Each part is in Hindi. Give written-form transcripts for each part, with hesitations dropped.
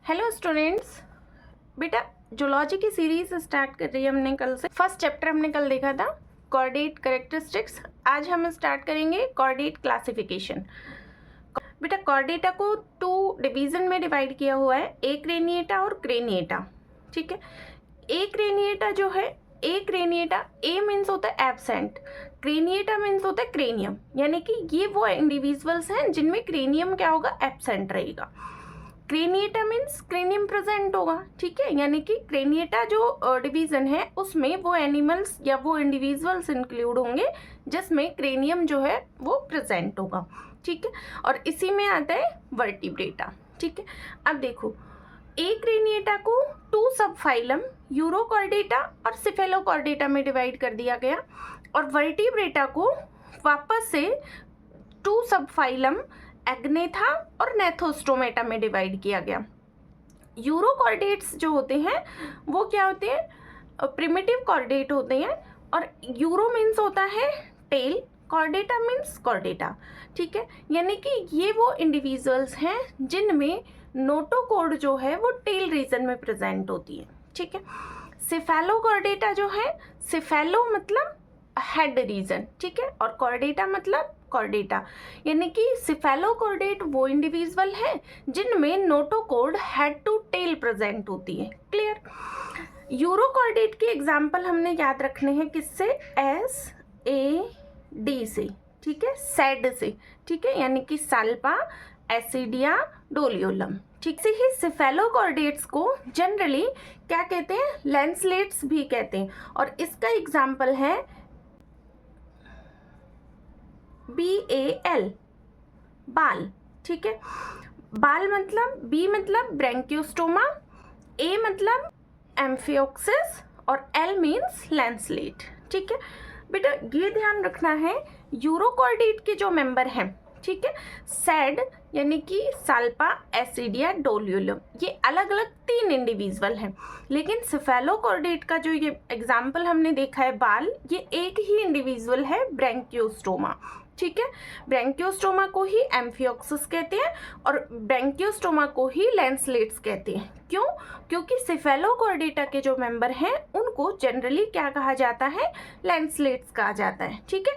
हेलो स्टूडेंट्स, बेटा जूलॉजी की सीरीज स्टार्ट कर रही है हमने कल से। फर्स्ट चैप्टर हमने कल देखा था कॉर्डेट कैरेक्टरिस्टिक्स। आज हम स्टार्ट करेंगे कॉर्डेट क्लासिफिकेशन। बेटा कॉर्डेटा को टू डिवीजन में डिवाइड किया हुआ है, एक क्रेनिएटा और क्रेनिएटा। ठीक है, एक क्रेनिएटा जो है, एक क्रेनिएटा ए मीन्स होता है एब्सेंट, क्रेनिएटा मीन्स होता है क्रेनियम, यानी कि ये वो इंडिविजुअल्स हैं जिनमें क्रेनियम क्या होगा, एब्सेंट रहेगा। क्रेनिएटा मीन्स क्रेनियम प्रेजेंट होगा। ठीक है, यानी कि क्रेनिएटा जो डिवीजन है उसमें वो एनिमल्स या वो इंडिविजुअल्स इंक्लूड होंगे जिसमें क्रेनियम जो है वो प्रेजेंट होगा। ठीक है, और इसी में आता है वर्टिब्रेटा। ठीक है, अब देखो एक क्रेनिएटा को टू सब फाइलम यूरोकॉर्डेटा और सिफेलोकॉर्डेटा में डिवाइड कर दिया गया, और वर्टिब्रेटा को वापस से टू सब फाइलम एग्नेथा और नेथोस्टोमेटा में डिवाइड किया गया। यूरोकॉर्डेट्स जो होते हैं वो क्या होते हैं, प्रिमिटिव कॉर्डेट होते हैं, और यूरो मीन्स होता है टेल, कॉर्डेटा मीन्स कॉर्डेटा। ठीक है, यानी कि ये वो इंडिविजुअल्स हैं जिनमें नोटोकोड जो है वो टेल रीजन में प्रेजेंट होती है। ठीक है, सिफेलोकॉर्डेटा जो है, सिफेलो मतलब हेड रीजन, ठीक है, और कॉर्डेटा मतलब कॉर्डेटा, यानी कि सिफेलोकॉर्डेट वो इंडिविजुअल है जिनमें notochord head to tail present होती है। क्लियर। यूरोकॉर्डेट के एग्जाम्पल हमने याद रखने हैं किससे, SAD से, ठीक है, सैड से, ठीक है, यानी कि साल्पा, एसिडिया, डोलियोलम। ठीक से ही सिफेलोकॉर्डेट्स को जनरली क्या कहते हैं, लैंसलेट्स भी कहते हैं, और इसका एग्जाम्पल है BAL, बाल। ठीक है, बाल मतलब B मतलब ब्रैंकियोस्टोमा, A मतलब एम्फियोक्सिस और L मीन्स लैंसलेट। ठीक है बेटा, ये ध्यान रखना है यूरोकॉर्डेट के जो मेंबर हैं, ठीक है, सैड यानी कि साल्पा, एसिडिया, डोलियोलम, ये अलग अलग तीन इंडिविजुअल हैं, लेकिन सिफेलोकॉर्डेट का जो ये एग्जाम्पल हमने देखा है बाल, ये एक ही इंडिविजुअल है, ब्रैंकियोस्टोमा। ठीक है, ब्रैंकियोस्टोमा को ही एम्फियोक्सिस कहते हैं और ब्रैंकियोस्टोमा को ही लैंसलेट्स कहते हैं। क्यों? क्योंकि सिफेलोकॉर्डेटा के जो मेंबर हैं उनको जनरली क्या कहा जाता है, लैंसलेट्स कहा जाता है। ठीक है,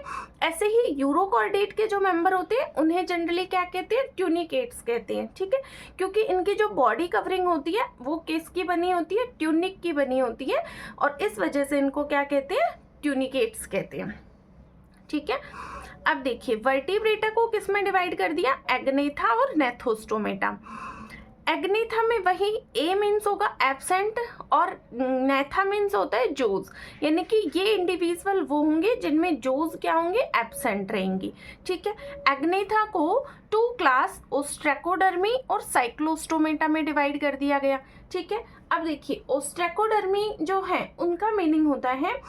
ऐसे ही यूरोकॉर्डेट के जो मेंबर होते हैं उन्हें जनरली क्या कहते हैं, ट्यूनिकेट्स कहते हैं। ठीक है, क्योंकि इनकी जो बॉडी कवरिंग होती है वो किसकी बनी होती है, ट्यूनिक की बनी होती है, और इस वजह से इनको क्या कहते हैं, ट्यूनिकेट्स कहते हैं। ठीक है, अब देखिए वर्टिब्रेटा को किस में डिवाइड कर दिया, एग्नेथा और नेथोस्टोमेटा। एग्नेथा में वही ए मीन्स होगा एब्सेंट और नेथा मीन्स होता है जोज, यानी कि ये इंडिविजुअल वो होंगे जिनमें जोज क्या होंगे, एब्सेंट रहेंगी। ठीक है, एग्नेथा को टू क्लास ओस्ट्रेकोडर्मी और साइक्लोस्टोमेटा में डिवाइड कर दिया गया। ठीक है, अब देखिए ओस्ट्रेकोडर्मी जो है उनका मीनिंग होता है,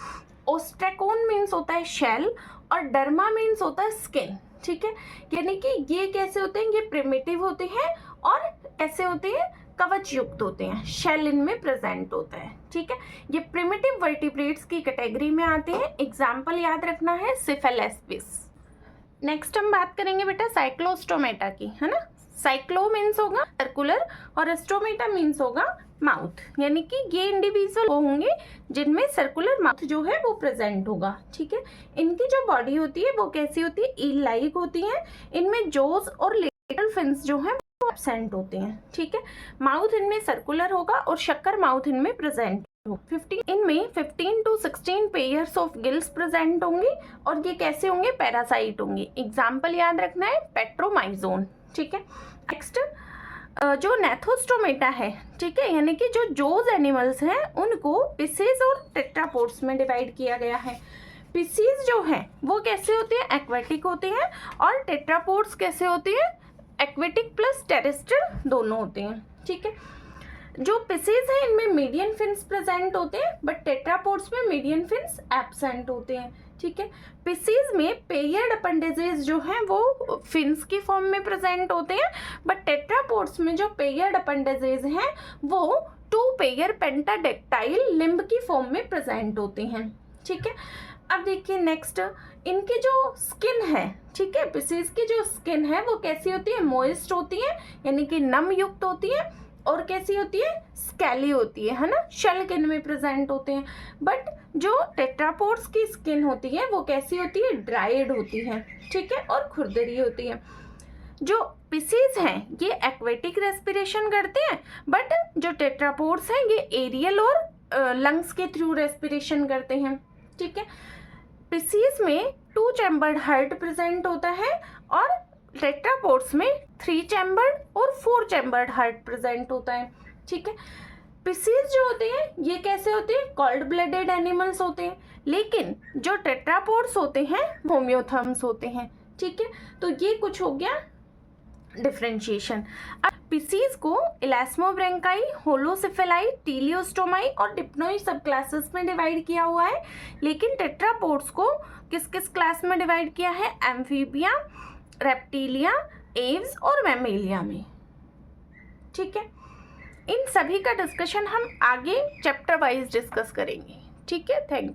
ओस्ट्रेकोन मीन्स होता है शेल और डर्मा मीन्स होता है स्किन। ठीक है, यानी कि ये कैसे होते हैं, ये प्रिमिटिव होते हैं और कैसे होते हैं, कवच युक्त होते हैं, शेल इनमें प्रेजेंट होता है। ठीक है, ये प्रिमिटिव वर्टिब्रेट्स की कैटेगरी में आते हैं। एग्जाम्पल याद रखना है सिफेलेस्पिस। नेक्स्ट हम बात करेंगे बेटा साइक्लोस्टोमेटा की, है ना। साइक्लो मीन्स होगा सर्कुलर और स्टोमेटा मीन्स होगा माउथ, यानी कि ये इंडिविजुअल वो होंगे जिनमें सर्कुलर माउथ जो है वो प्रेजेंट होगा। ठीक है, इनकी जो बॉडी होती है वो कैसी होती है, ईल लाइक होती है, इनमें जोज और लिटिल फिन्स जो है वो एब्सेंट होते हैं। ठीक है, माउथ इनमें सर्कुलर होगा और शक्कर माउथ इनमें प्रेजेंट होगा। 15 to 16 pairs of gills present होंगे और ये कैसे होंगे, पैरासाइट होंगे। एग्जाम्पल याद रखना है पेट्रोमाइजोन। ठीक है, नेक्स्ट जो नेथोस्टोमेटा है, ठीक है, यानी कि जो जोज एनिमल्स हैं उनको पिसेस और टेट्रापोड्स में डिवाइड किया गया है। पिसेस जो है वो कैसे होते हैं, एक्वेटिक होते हैं, और टेट्रापोड्स कैसे होते हैं, एक्वेटिक प्लस टेरेस्ट्रियल दोनों होते हैं। ठीक है, जो पिसेस हैं इनमें मीडियन फिन्स प्रेजेंट होते हैं, बट टेट्रापोड्स में मीडियन फिन्स एब्सेंट होते हैं। ठीक है, पिसेस में पेयर्ड अपेंडेजेस जो हैं वो फिन्स की फॉर्म में प्रेजेंट होते हैं, बट टेट्रापोड्स में जो पेयर्ड अपेंडेजेस हैं वो टू पेयर पेंटाडेक्टाइल लिम्ब की फॉर्म में प्रेजेंट होते हैं। ठीक है, अब देखिए नेक्स्ट, इनकी जो स्किन है, ठीक है, पिसेस की जो स्किन है वो कैसी होती है, मोइस्ट होती है, यानी कि नम युक्त होती है, और कैसी होती है, स्केली होती है ना, शेल के इनमें प्रेजेंट होते हैं। बट जो टेट्रापोड्स की स्किन होती है वो कैसी होती है, ड्राइड होती है, ठीक है, और खुरदरी होती है। जो पिसीज हैं ये एक्वेटिक रेस्पिरेशन करते हैं, बट जो टेट्रापोड्स हैं ये एरियल और लंग्स के थ्रू रेस्पिरेशन करते हैं, ठीक है। पिसीज में 2 चैम्बर्ड हार्ट प्रेजेंट होता है और टेट्रापोड्स में 3 चैम्बर्ड और 4 चैम्बर्ड हार्ट प्रेजेंट होता है, ठीक है। पिसीज जो होते हैं ये कैसे होते हैं, कोल्ड ब्लडेड एनिमल्स होते हैं, लेकिन जो टेट्रापोड्स होते हैं होम्योथर्म्स होते हैं, ठीक है। तो ये कुछ हो गया डिफ्रेंशिएशन। अब पिसीज को इलास्मोब्रेंकाई, होलोसिफेलाई, टीलियोस्टोमाई और डिप्नोई सब क्लासेस में डिवाइड किया हुआ है, लेकिन टेट्रापोड्स को किस किस क्लास में डिवाइड किया है, एम्फीबिया, रेप्टिलिया, एव्स और मैमेलिया में, ठीक है। इन सभी का डिस्कशन हम आगे चैप्टर वाइज डिस्कस करेंगे, ठीक है। Thank you.